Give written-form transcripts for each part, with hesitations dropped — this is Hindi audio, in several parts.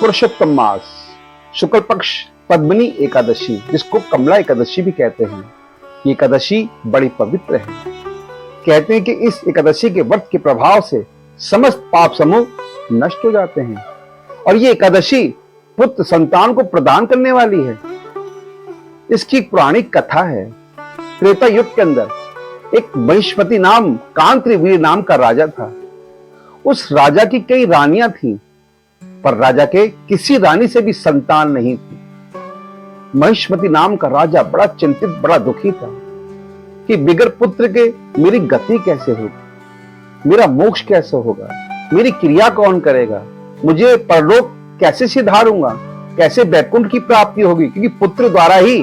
पुरुषोत्तम मास, शुक्ल पक्ष पद्मिनी एकादशी, जिसको कमला एकादशी भी कहते हैं। ये एकादशी बड़ी पवित्र है। कहते हैं कि इस एकादशी के व्रत के प्रभाव से समस्त पाप समूह नष्ट हो जाते हैं और ये एकादशी पुत्र संतान को प्रदान करने वाली है। इसकी एक पौराणिक कथा है। त्रेता युग के अंदर एक महिष्मति नाम कांतिवीर नाम का राजा था। उस राजा की कई रानियां थीं, पर राजा के किसी रानी से भी संतान नहीं थी। महिष्मति नाम का राजा बड़ा चिंतित, बड़ा दुखी था कि बिगर पुत्र के मेरी गति कैसे होगी, मेरा मोक्ष कैसे होगा, मेरी क्रिया कौन करेगा, मुझे परलोक कैसे सिधारूंगा, कैसे वैकुंठ की प्राप्ति होगी, क्योंकि पुत्र द्वारा ही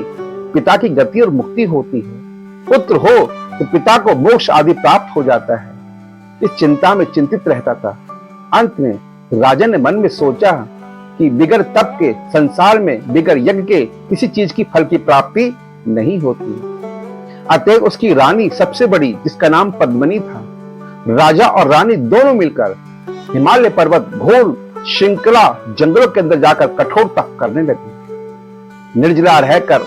पिता की गति और मुक्ति होती है। पुत्र हो तो पिता को मोक्ष आदि प्राप्त हो जाता है। इस चिंता में चिंतित रहता था। अंत में राजा ने मन में सोचा कि बिगर तप के संसार में, बिगर यज्ञ के किसी चीज की फल की प्राप्ति नहीं होती। अतः उसकी रानी सबसे बड़ी, जिसका नाम पद्मिनी था, राजा और रानी दोनों मिलकर हिमालय पर्वत, घोर श्रृंखला जंगलों के अंदर जाकर कठोर तप करने लगे, निर्जला रहकर,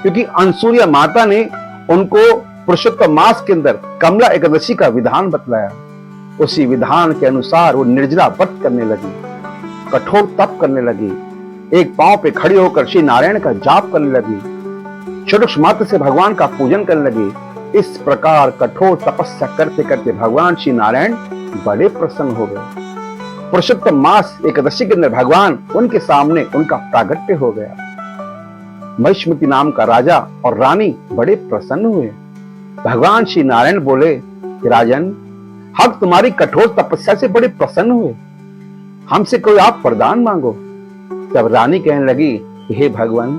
क्योंकि अंसुरिया माता ने उनको पुरुषोत्तम मास के अंदर कमला एकादशी का विधान बतलाया। उसी विधान के अनुसार वो निर्जला व्रत करने लगी, कठोर तप करने लगी, एक पांव पे खड़ी होकर श्री नारायण का जाप करने लगी, षोडश मात्र से भगवान का पूजन करने लगी। इस प्रकार कठोर तपस्या करते करते भगवान श्री नारायण बड़े प्रसन्न हो गए। पुरुषोत्तम मास एकादशी के अंदर भगवान उनके सामने उनका प्रागट्य हो गया। महिष्मति नाम का राजा और रानी बड़े प्रसन्न हुए। भगवान श्री नारायण बोले कि राजन, हम तुम्हारी कठोर तपस्या से बड़े प्रसन्न हुए, हमसे कोई आप वरदान मांगो। तब रानी कहने लगी, हे भगवान,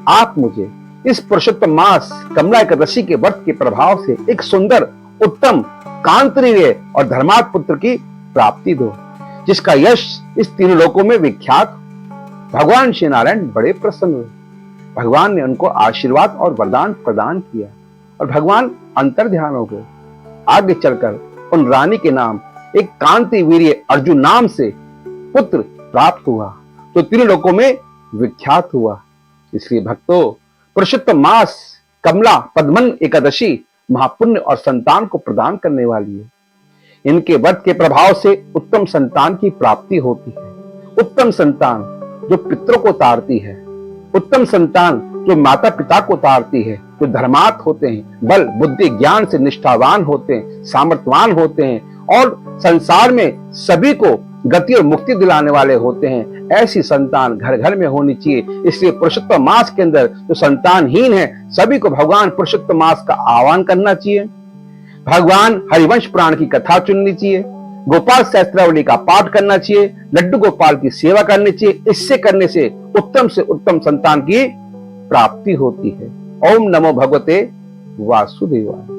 आप मुझे इस पुरुषोत्तम मास कमला एकादशी के व्रत के प्रभाव से एक सुंदर, उत्तम, कांतिवीर्य और धर्मात्म पुत्र की प्राप्ति दो, जिसका यश इस तीनों लोकों में विख्यात। भगवान श्री नारायण बड़े प्रसन्न हुए। भगवान ने उनको आशीर्वाद और वरदान प्रदान किया और भगवान अंतर ध्यान हो गए। आगे चलकर उन रानी के नाम एक कांतिवीर्य अर्जुन नाम से पुत्र प्राप्त हुआ, तो तीनों लोकों में विख्यात हुआ। इसलिए भक्तों, पुरुषोत्तम मास कमला पद्मन एकादशी महापुण्य और संतान को प्रदान करने वाली है। इनके व्रत के प्रभाव से उत्तम संतान की प्राप्ति होती है। उत्तम संतान जो पितरों को तारती है, उत्तम संतान जो माता पिता को तारती है, जो धर्मात्म होते हैं, बल बुद्धि ज्ञान से निष्ठावान होते हैं, सामर्थ्यवान होते हैं और संसार में सभी को गति और मुक्ति दिलाने वाले होते हैं, ऐसी संतान घर घर में होनी चाहिए। इसलिए पुरुषोत्तम मास के अंदर जो संतानहीन है, सभी को भगवान पुरुषोत्तम मास का आह्वान करना चाहिए। भगवान हरिवंश पुराण की कथा चुननी चाहिए, गोपाल सहस्त्रावली का पाठ करना चाहिए, लड्डू गोपाल की सेवा करनी चाहिए। इससे करने से उत्तम संतान की प्राप्ति होती है। ओम नमो भगवते वासुदेवाय।